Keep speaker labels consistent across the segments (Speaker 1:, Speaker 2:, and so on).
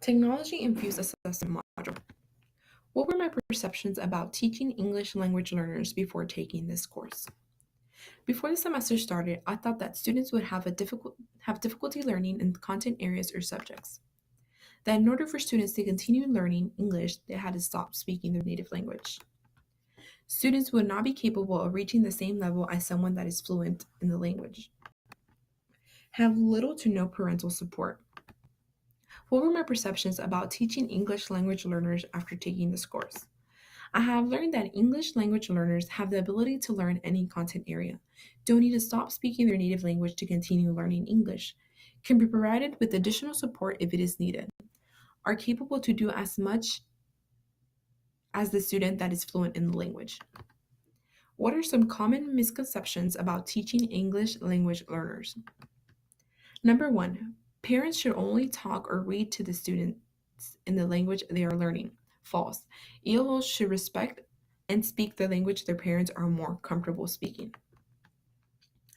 Speaker 1: Technology-Infused Assessment Module. What were my perceptions about teaching English language learners before taking this course? Before the semester started, I thought that students would have difficulty learning in content areas or subjects. That in order for students to continue learning English, they had to stop speaking their native language. Students would not be capable of reaching the same level as someone that is fluent in the language. Have little to no parental support. What were my perceptions about teaching English language learners after taking this course? I have learned that English language learners have the ability to learn any content area, don't need to stop speaking their native language to continue learning English, can be provided with additional support if it is needed, are capable to do as much as the student that is fluent in the language. What are some common misconceptions about teaching English language learners? Number one, parents should only talk or read to the students in the language they are learning. False. ELLs should respect and speak the language their parents are more comfortable speaking.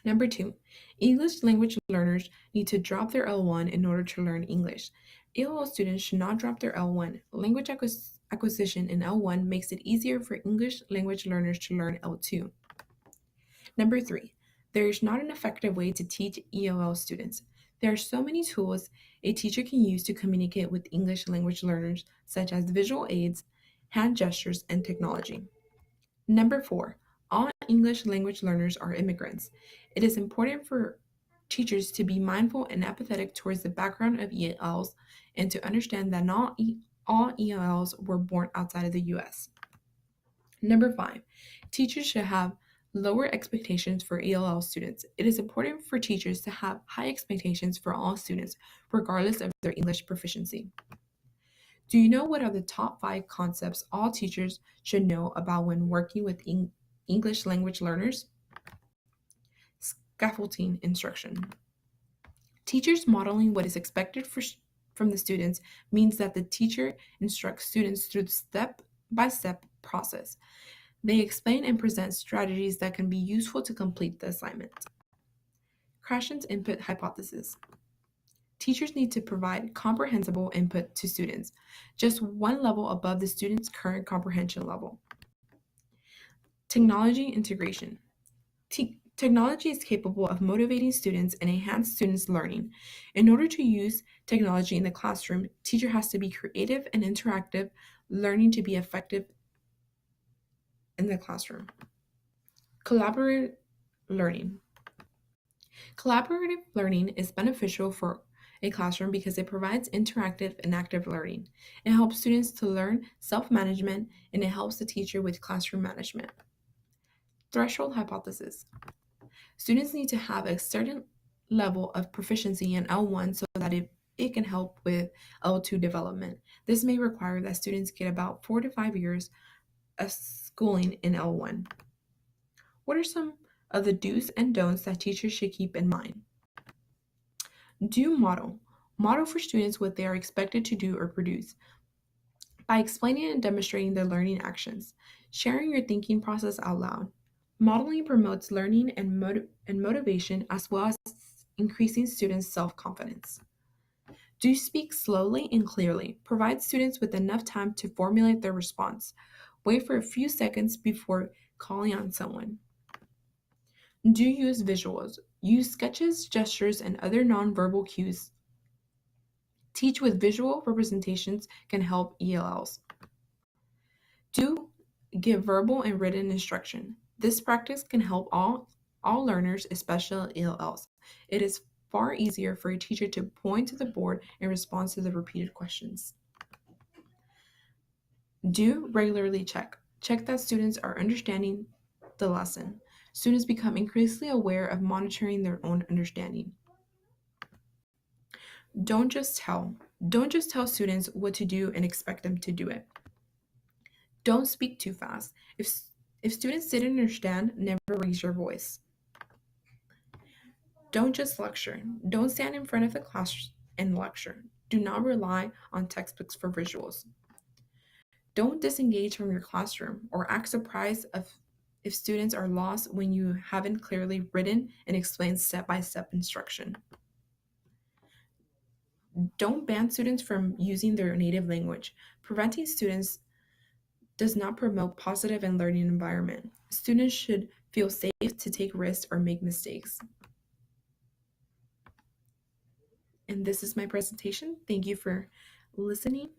Speaker 1: Number two, English language learners need to drop their L1 in order to learn English. ELL students should not drop their L1. Language acquisition in L1 makes it easier for English language learners to learn L2. Number three, there is not an effective way to teach ELL students. There are so many tools a teacher can use to communicate with English language learners, such as visual aids, hand gestures, and technology. Number four, all English language learners are immigrants. It is important for teachers to be mindful and empathetic towards the background of ELLs and to understand that not all ELLs were born outside of the US. Number five, teachers should have lower expectations for ELL students. It is important for teachers to have high expectations for all students, regardless of their English proficiency. Do you know what are the top 5 concepts all teachers should know about when working with English language learners? Scaffolding instruction. Teachers modeling what is expected from the students means that the teacher instructs students through the step-by-step process. They explain and present strategies that can be useful to complete the assignment. Krashen's input hypothesis. Teachers need to provide comprehensible input to students, just one level above the student's current comprehension level. Technology integration. Technology is capable of motivating students and enhance students' learning. In order to use technology in the classroom, teacher has to be creative and interactive, learning to be effective in the classroom. Collaborative learning. Collaborative learning is beneficial for a classroom because it provides interactive and active learning. It helps students to learn self-management and it helps the teacher with classroom management. Threshold hypothesis. Students need to have a certain level of proficiency in L1 so that it can help with L2 development. This may require that students get about 4 to 5 years of schooling in L1. What are some of the do's and don'ts that teachers should keep in mind? Do model. Model for students what they are expected to do or produce. By explaining and demonstrating their learning actions, sharing your thinking process out loud. Modeling promotes learning and motivation as well as increasing students' self-confidence. Do speak slowly and clearly. Provide students with enough time to formulate their response. Wait for a few seconds before calling on someone. Do use visuals. Use sketches, gestures, and other nonverbal cues. Teach with visual representations can help ELLs. Do give verbal and written instruction. This practice can help all learners, especially ELLs. It is far easier for a teacher to point to the board in response to the repeated questions. Do regularly check. Check that students are understanding the lesson. Students become increasingly aware of monitoring their own understanding. Don't just tell. Don't just tell students what to do and expect them to do it. Don't speak too fast. If students didn't understand, never raise your voice. Don't just lecture. Don't stand in front of the class and lecture. Do not rely on textbooks for visuals. Don't disengage from your classroom or act surprised if students are lost when you haven't clearly written and explained step-by-step instruction. Don't ban students from using their native language. Preventing students does not promote positive and learning environment. Students should feel safe to take risks or make mistakes. And this is my presentation. Thank you for listening.